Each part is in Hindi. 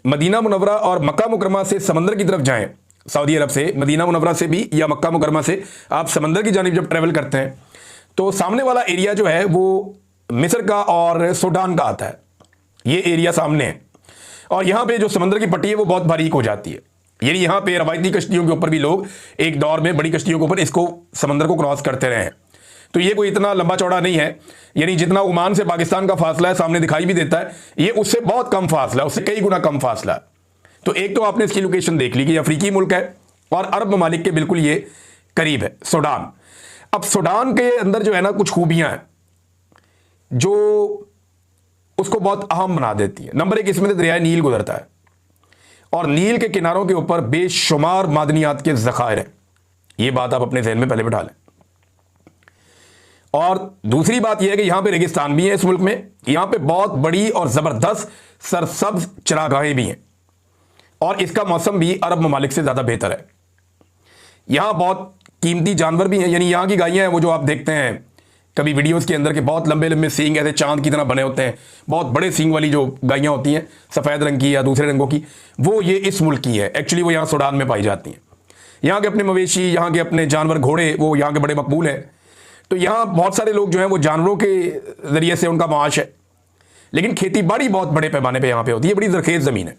मदीना मुनव्वरा और मक्का मुकरमा से समंदर की तरफ जाएं, सऊदी अरब से मदीना मुनव्वरा से भी या मक्का मुकरमा से आप समंदर की जानिब जब ट्रैवल करते हैं तो सामने वाला एरिया जो है वो मिस्र का और सूडान का आता है। ये एरिया सामने है और यहाँ पे जो समंदर की पट्टी है वो बहुत बारीक हो जाती है। यानी यहाँ पे रवायती कश्तियों के ऊपर भी लोग एक दौर में बड़ी कश्तियों के ऊपर इसको समंदर को क्रॉस करते रहे हैं। तो ये कोई इतना लंबा चौड़ा नहीं है, यानी जितना ओमान से पाकिस्तान का फासला है सामने दिखाई भी देता है, ये उससे बहुत कम फासला है, उससे कई गुना कम फासला है। तो एक तो आपने इसकी लोकेशन देख ली कि अफ्रीकी मुल्क है और अरब ममालिक के बिल्कुल ये करीब है सूडान। अब सूडान के अंदर जो है ना कुछ खूबियां हैं जो उसको बहुत अहम बना देती है। नंबर एक, इसमें से दरिया नील गुजरता है और नील के किनारों के ऊपर बेशुमार मादनियात के ज़खायर हैं। ये बात आप अपने जहन में पहले बिठा लें। और दूसरी बात यह है कि यहां पे रेगिस्तान भी है इस मुल्क में, यहां पे बहुत बड़ी और ज़बरदस्त सरसब्ज चरागाहें भी हैं और इसका मौसम भी अरब ममालिक से ज़्यादा बेहतर है। यहां बहुत कीमती जानवर भी हैं, यानी यहां की गायें हैं वो जो आप देखते हैं कभी वीडियोस के अंदर के बहुत लंबे लंबे सींग ऐसे चांद की तरह बने होते हैं, बहुत बड़े सींग वाली जो गायें होती हैं सफ़ेद रंग की या दूसरे रंगों की, वो ये इस मुल्क की है। एक्चुअली वो यहाँ सूडान में पाई जाती हैं। यहाँ के अपने मवेशी, यहाँ के अपने जानवर घोड़े वो यहाँ के बड़े मकबूल हैं। तो यहाँ बहुत सारे लोग जो हैं वो जानवरों के ज़रिए से उनका माश है, लेकिन खेती बाड़ी बहुत बड़े पैमाने पर यहाँ पर होती है। बड़ी ज़रखेज़ ज़मीन है।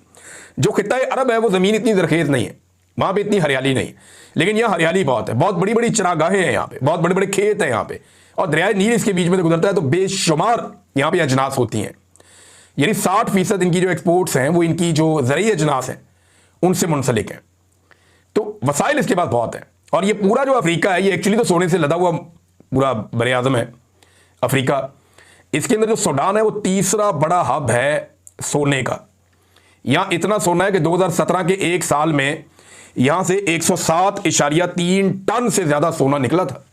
जो खित्ता अरब है वो ज़मीन इतनी ज़रखेज़ नहीं है, वहाँ पर इतनी हरियाली नहीं, लेकिन यहाँ हरियाली बहुत है। बहुत बड़ी बड़ी चरागाहें हैं यहाँ पे, बहुत बड़े बड़े खेत हैं यहाँ पे और दरिया नील इसके बीच में से गुजरता है। तो बेशुमार यहाँ पे अजनास होती हैं, यानी 60% इनकी जो एक्सपोर्ट्स हैं वो इनकी जो ज़रूरी अजनास हैं उनसे मुंसलिक हैं। तो वसाइल इसके पास बहुत हैं। और ये पूरा जो अफ्रीका है ये एक्चुअली तो सोने से लदा हुआ पूरा बरे आज़म है अफ्रीका। इसके अंदर जो सूडान है वो तीसरा बड़ा हब है सोने का। यहाँ इतना सोना है कि 2017 के एक साल में यहाँ से 107.3 टन से ज़्यादा सोना निकला था।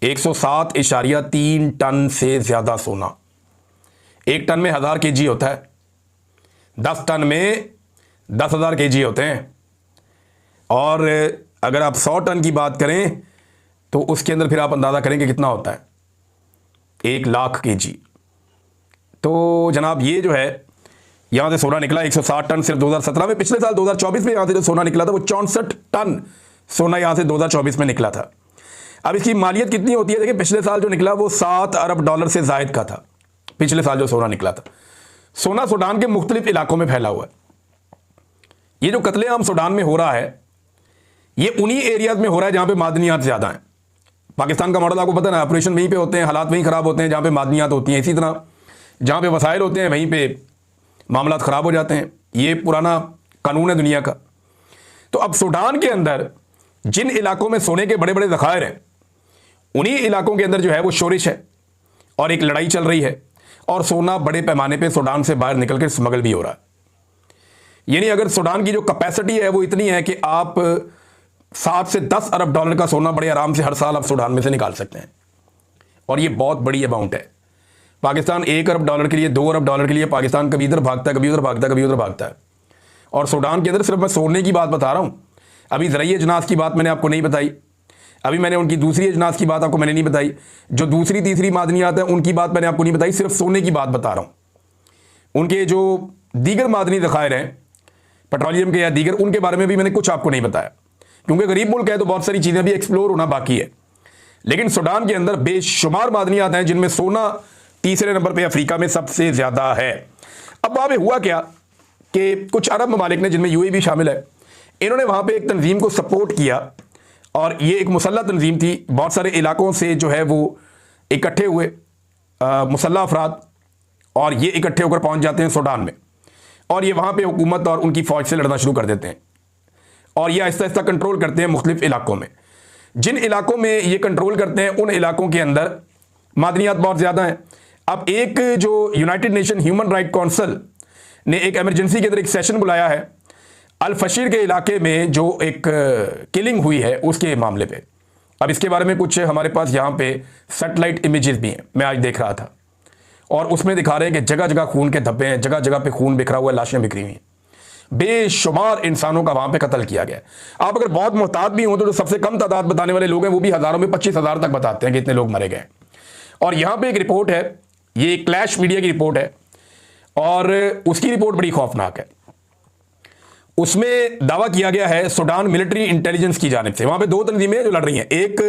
107.3 टन से ज़्यादा सोना। एक टन में 1000 kg होता है, 10 टन में 10,000 kg होते हैं। और अगर आप 100 टन की बात करें तो उसके अंदर फिर आप अंदाज़ा करें कि कितना होता है, 1,00,000 kg। तो जनाब ये जो है यहाँ से सोना निकला 160 टन सिर्फ 2017 में। पिछले साल 2024 में यहाँ से जो सोना निकला था वो 64 टन सोना यहाँ से 2024 में निकला था। अब इसकी मालियत कितनी होती है देखिए, पिछले साल जो निकला वो 7 अरब डॉलर से जायद का था। पिछले साल जो सोना निकला था। सोना सूडान के मुख्तलिफ इलाकों में फैला हुआ है। ये जो कत्लेआम सूडान में हो रहा है ये उन्हीं एरियाज में हो रहा है जहाँ पे मादनियात ज़्यादा हैं। पाकिस्तान का मॉडल आपको पता है ना, ऑपरेशन वहीं पे होते हैं, हालात वहीं ख़राब होते हैं जहाँ पे मादनियात होती हैं। इसी तरह जहाँ पे वसाइल होते हैं वहीं पे मामलात ख़राब हो जाते हैं। ये पुराना कानून है दुनिया का। तो अब सूडान के अंदर जिन इलाकों में सोने के बड़े बड़े ज़खायर हैं उन्हीं इलाकों के अंदर जो है वो शोरिश है और एक लड़ाई चल रही है और सोना बड़े पैमाने पे सूडान से बाहर निकल कर स्मगल भी हो रहा है। यानी अगर सूडान की जो कैपेसिटी है वो इतनी है कि आप 7 से 10 अरब डॉलर का सोना बड़े आराम से हर साल आप सूडान में से निकाल सकते हैं और ये बहुत बड़ी अमाउंट है। पाकिस्तान 1 अरब डॉलर के लिए, 2 अरब डॉलर के लिए पाकिस्तान कभी इधर भागता है, कभी उधर भागता है, कभी उधर भागता है। और सूडान के अंदर सिर्फ मैं सोने की बात बता रहा हूँ। अभी ज़रूरी अजनास की बात मैंने आपको नहीं बताई, अभी मैंने उनकी दूसरी अजनास की बात आपको मैंने नहीं बताई, जो दूसरी तीसरी मादनियात है उनकी बात मैंने आपको नहीं बताई, सिर्फ सोने की बात बता रहा हूँ। उनके जो दीगर मादनी ज़खायर हैं पेट्रोलियम के या दीगर, उनके बारे में भी मैंने कुछ आपको नहीं बताया, क्योंकि गरीब मुल्क है तो बहुत सारी चीज़ें भी एक्सप्लोर होना बाकी है। लेकिन सूडान के अंदर बेशुमार मादनियात हैं जिनमें सोना तीसरे नंबर पे अफ्रीका में सबसे ज़्यादा है। अब वहाँ पे हुआ क्या कि कुछ अरब ममालिक ने, जिनमें यूएई भी शामिल है, इन्होंने वहाँ पे एक तंजीम को सपोर्ट किया और ये एक मुसल्लह तंजीम थी। बहुत सारे इलाकों से जो है वो इकट्ठे हुए मुसल्लह अफराद और ये इकट्ठे होकर पहुँच जाते हैं सूडान में और ये वहाँ पे हुकूमत और उनकी फ़ौज से लड़ना शुरू कर देते हैं और ये आहिस्ता आहिस्ता कंट्रोल करते हैं मुख्तलिफ इलाकों में। जिन इलाकों में ये कंट्रोल करते हैं उन इलाकों के अंदर मादनियात बहुत ज़्यादा हैं। अब एक जो United nation human right council ने एक एमरजेंसी के अंदर एक सेशन बुलाया है अल फशीर के इलाके में जो एक किलिंग हुई है उसके मामले पे। अब इसके बारे में कुछ हमारे पास यहाँ पे सैटेलाइट इमेजेस भी हैं, मैं आज देख रहा था, और उसमें दिखा रहे हैं कि जगह जगह खून के धब्बे हैं, जगह जगह पे खून बिखरा हुआ है, लाशें बिखरी हुई हैं। बेशुमार इंसानों का वहाँ पे कत्ल किया गया। आप अगर बहुत मोहतात भी हों तो जो सबसे कम तादाद बताने वाले लोग हैं वो भी हज़ारों में 25,000 तक बताते हैं कि इतने लोग मरे गए। और यहाँ पर एक रिपोर्ट है, ये क्लैश मीडिया की रिपोर्ट है और उसकी रिपोर्ट बड़ी खौफनाक है। उसमें दावा किया गया है सूडान मिलिट्री इंटेलिजेंस की जानिब से, वहां पे दो तंजीमें जो लड़ रही हैं, एक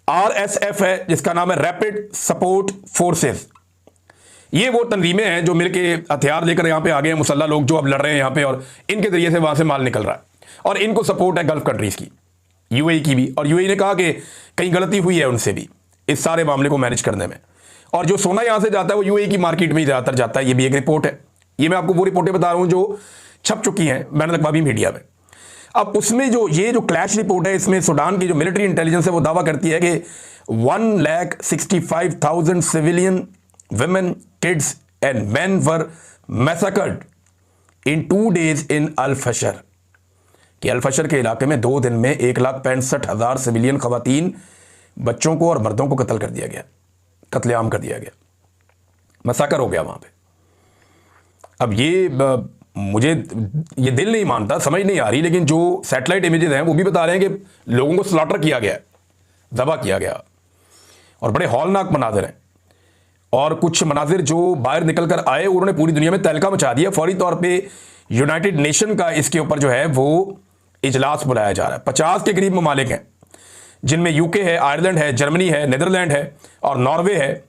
RSF है जिसका नाम है रैपिड सपोर्ट फोर्सेस। ये वो तंजीमें हैं जो मिलके हथियार लेकर यहां पे आ गए हैं, मुसल्ला लोग जो अब लड़ रहे हैं यहां पे, और इनके जरिए से वहां से माल निकल रहा है और इनको सपोर्ट है गल्फ कंट्रीज की, UAE की भी। और UAE ने कहा कि कहीं गलती हुई है उनसे भी इस सारे मामले को मैनेज करने में, और जो सोना यहां से जाता है वो UAE की मार्केट में ही ज्यादातर जाता है। ये भी एक रिपोर्ट है, ये मैं आपको वो रिपोर्टें बता रहा हूं जो छप चुकी हैं बैनुल अक़वामी मीडिया में। अब उसमें जो ये जो क्लैश रिपोर्ट है, इसमें सूडान की जो मिलिट्री इंटेलिजेंस है वो दावा करती है कि 1,65,000 civilian women, kids and man were massacred in 2 days इन अल फशर, कि अल फशर के इलाके में 2 दिन में 1,65,000 सिविलियन खवातीन, बच्चों को और मर्दों को कत्ल कर दिया गया, कत्लेआम कर दिया गया, मसाकर हो गया वहां पे। अब ये मुझे ये दिल नहीं मानता, समझ नहीं आ रही, लेकिन जो सैटेलाइट इमेजेस हैं वो भी बता रहे हैं कि लोगों को स्लॉटर किया गया, दबा किया गया, और बड़े हौलनाक मनाजिर हैं। और कुछ मनाजिर जो बाहर निकल कर आए उन्होंने पूरी दुनिया में तहलका मचा दिया। फौरी तौर पे यूनाइटेड नेशन का इसके ऊपर जो है वो इजलास बुलाया जा रहा है। 50 के करीब ममालिक हैं जिनमें UK है, आयरलैंड है, जर्मनी है, नीदरलैंड है और नॉर्वे है।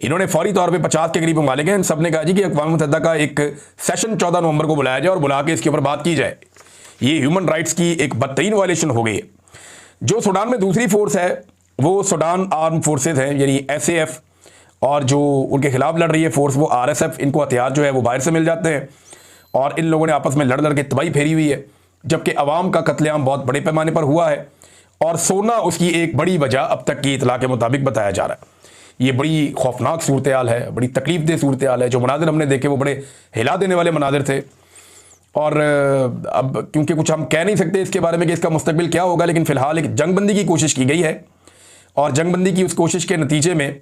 इन्होंने फौरी तौर पे 50 के करीब ममालिक हैं, इन सब ने कहा जी कि अक़वाम मुत्तहिदा का एक सेशन 14 नवंबर को बुलाया जाए और बुला के इसके ऊपर बात की जाए। ये ह्यूमन राइट्स की एक बदतरीन वायलेशन हो गई है। जो सूडान में दूसरी फोर्स है वो सूडान आर्म फोर्सेज है, यानी SAF, और जो उनके खिलाफ लड़ रही है फोर्स वो RSF। इनको हथियार जो है वो बाहर से मिल जाते हैं और इन लोगों ने आपस में लड़ लड़ के तबाही फेरी हुई है, जबकि अवाम का कत्लेआम बहुत बड़े पैमाने पर हुआ है और सोना उसकी एक बड़ी वजह अब तक की इतला के मुताबिक बताया जा रहा है। ये बड़ी खौफनाक सूरत हाल है, बड़ी तकलीफ दे सूरत हाल है। जो मनाजिर हमने देखे वो बड़े हिला देने वाले मनाजिर थे, और अब क्योंकि कुछ हम कह नहीं सकते इसके बारे में कि इसका मुस्तकबिल क्या होगा, लेकिन फ़िलहाल एक जंगबंदी की कोशिश की गई है और जंगबंदी की उस कोशिश के नतीजे में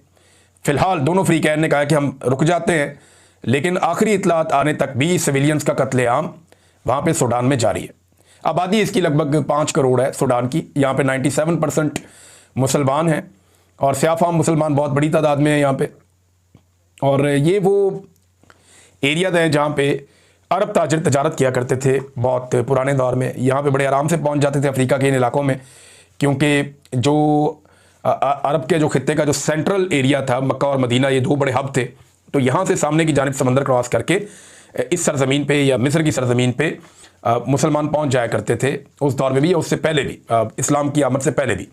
फ़िलहाल दोनों फ्रीकैन ने कहा कि हम रुक जाते हैं, लेकिन आखिरी इतलात आने तक भी सिविलियंस का कत्लेआम वहाँ पे सूडान में जारी है। आबादी इसकी लगभग 5 करोड़ है सूडान की। यहाँ पे 97% मुसलमान हैं और स्याफाम मुसलमान बहुत बड़ी तादाद में है यहाँ पे। और ये वो एरियाज हैं जहाँ पे अरब ताजिर तजारत किया करते थे बहुत पुराने दौर में। यहाँ पे बड़े आराम से पहुँच जाते थे अफ्रीका के इन इलाकों में, क्योंकि जो अरब के जो खित्ते का जो सेंट्रल एरिया था, मक्का और मदीना, ये 2 बड़े हब थे। तो यहाँ से सामने की जानिब समंदर क्रॉस करके इस सरजमीन पे या मिस्र की सरजमीन पे मुसलमान पहुँच जाया करते थे उस दौर में भी, उससे पहले भी, इस्लाम की आमद से पहले भी।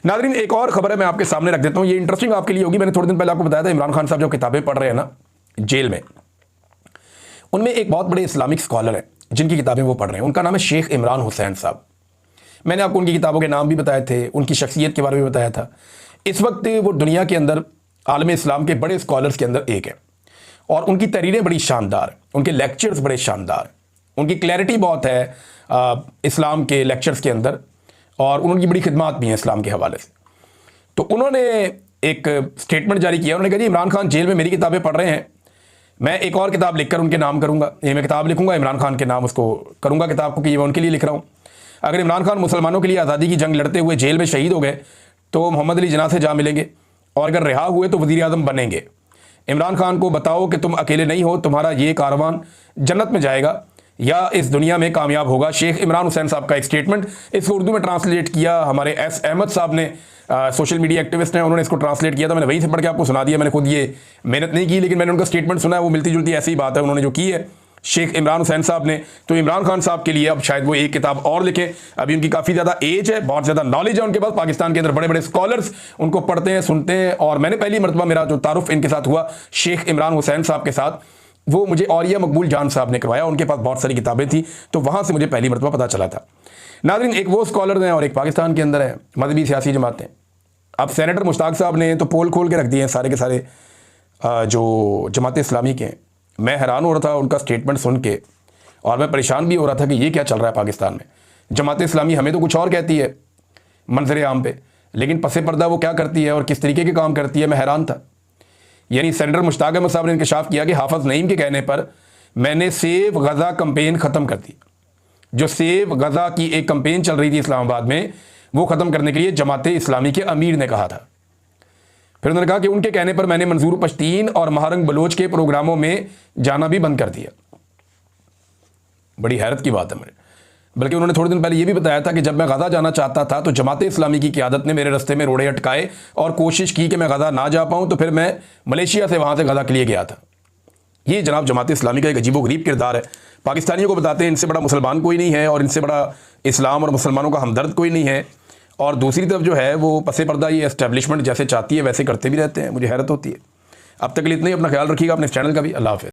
नाज़रीन, एक और खबर है मैं आपके सामने रख देता हूँ, ये इंटरेस्टिंग आपके लिए होगी। मैंने थोड़े दिन पहले आपको बताया था इमरान खान साहब जो किताबें पढ़ रहे हैं ना जेल में, उनमें एक बहुत बड़े इस्लामिक स्कॉलर हैं जिनकी किताबें वो पढ़ रहे हैं। उनका नाम है शेख इमरान हुसैन साहब। मैंने आपको उनकी किताबों के नाम भी बताए थे, उनकी शख्सियत के बारे में बताया था। इस वक्त वो दुनिया के अंदर आलम इस्लाम के बड़े स्कॉलर्स के अंदर एक है और उनकी तहरीरें बड़ी शानदार, उनके लेक्चर्स बड़े शानदार, उनकी क्लैरिटी बहुत है इस्लाम के लेक्चर्स के अंदर, और उनकी बड़ी खिदमात भी हैं इस्लाम के हवाले से। तो उन्होंने एक स्टेटमेंट जारी किया, उन्होंने कहा जी इमरान खान जेल में मेरी किताबें पढ़ रहे हैं, मैं एक और किताब लिखकर उनके नाम करूँगा। ये मैं किताब लिखूँगा इमरान खान के नाम उसको करूँगा किताब को कि ये मैं उनके लिए लिख रहा हूँ। अगर इमरान खान मुसलमानों के लिए आज़ादी की जंग लड़ते हुए जेल में शहीद हो गए तो मोहम्मद अली जिन्ना से जा मिलेंगे, और अगर रिहा हुए तो वज़ीर आज़म बनेंगे। इमरान खान को बताओ कि तुम अकेले नहीं हो, तुम्हारा ये कारवान जन्नत में जाएगा या इस दुनिया में कामयाब होगा। शेख इमरान हुसैन साहब का एक स्टेटमेंट, इसको उर्दू में ट्रांसलेट किया हमारे S अहमद साहब ने, सोशल मीडिया एक्टिविस्ट हैं, उन्होंने इसको ट्रांसलेट किया था। मैंने वहीं से पढ़ के आपको सुना दिया, मैंने खुद ये मेहनत नहीं की, लेकिन मैंने उनका स्टेटमेंट सुना है, वो मिलती जुलती ऐसी बात है उन्होंने जो की है शेख इमरान हुसैन साहब ने। तो इमरान खान साहब के लिए अब शायद वो एक किताब और लिखें। अभी उनकी काफ़ी ज़्यादा एज है, बहुत ज़्यादा नॉलेज है उनके पास, पाकिस्तान के अंदर बड़े बड़े स्कॉलर्स उनको पढ़ते हैं, सुनते हैं। और मैंने पहली मरतबा मेरा जो तारुफ इनके साथ हुआ शेख इमरान हुसैन साहब के साथ, वो मुझे औरिया मकबूल जान साहब ने करवाया। उनके पास बहुत सारी किताबें थी, तो वहाँ से मुझे पहली मरतबा पता चला था। नाज़रीन, एक वो स्कॉलर हैं और एक पाकिस्तान के अंदर है मजहबी सियासी जमातें। अब सेनेटर मुश्ताक साहब ने तो पोल खोल के रख दिए हैं सारे के सारे जो जमात इस्लामी के हैं। मैं हैरान हो रहा था उनका स्टेटमेंट सुन के, और मैं परेशान भी हो रहा था कि ये क्या चल रहा है पाकिस्तान में। जमात इस्लामी हमें तो कुछ और कहती है मंजर आम पे, लेकिन पसे पर्दा वो क्या करती है और किस तरीके के काम करती है, मैं हैरान था। यानी सेनेटर मुश्ताक अहमद साहब ने इंकशाफ किया कि हाफिज नईम के कहने पर मैंने सेव गज़ा कंपेन ख़त्म कर दी। जो सेव गज़ा की एक कंपेन चल रही थी इस्लामाबाद में, वो ख़त्म करने के लिए जमात इस्लामी के अमीर ने कहा था। फिर उन्होंने कहा कि उनके कहने पर मैंने मंजूर पश्तीन और महारंग बलोच के प्रोग्रामों में जाना भी बंद कर दिया। बड़ी हैरत की बात है मेरे। बल्कि उन्होंने थोड़े दिन पहले ये भी बताया था कि जब मैं गज़ा जाना चाहता था तो जमात इस्लामी की क़यादत ने मेरे रास्ते में रोड़े अटकाए और कोशिश की कि मैं गज़ा ना जा पाऊँ, तो फिर मैं मलेशिया से वहाँ से गज़ा के लिए गया था। ये जनाब जमात इस्लामी का एक अजीबोगरीब किरदार है। पाकिस्तानियों को बताते हैं इनसे बड़ा मुसलमान कोई नहीं है और इनसे बड़ा इस्लाम और मुसलमानों का हमदर्द कोई नहीं है, और दूसरी तरफ जो है वो पसे पर्दा ये एस्टेब्लिशमेंट जैसे चाहती है वैसे करते भी रहते हैं। मुझे हैरत होती है। अब तक के लिए इतना ही। अपना ख्याल रखिएगा, अपने चैनल का भी। अल्लाह हाफ़िज़।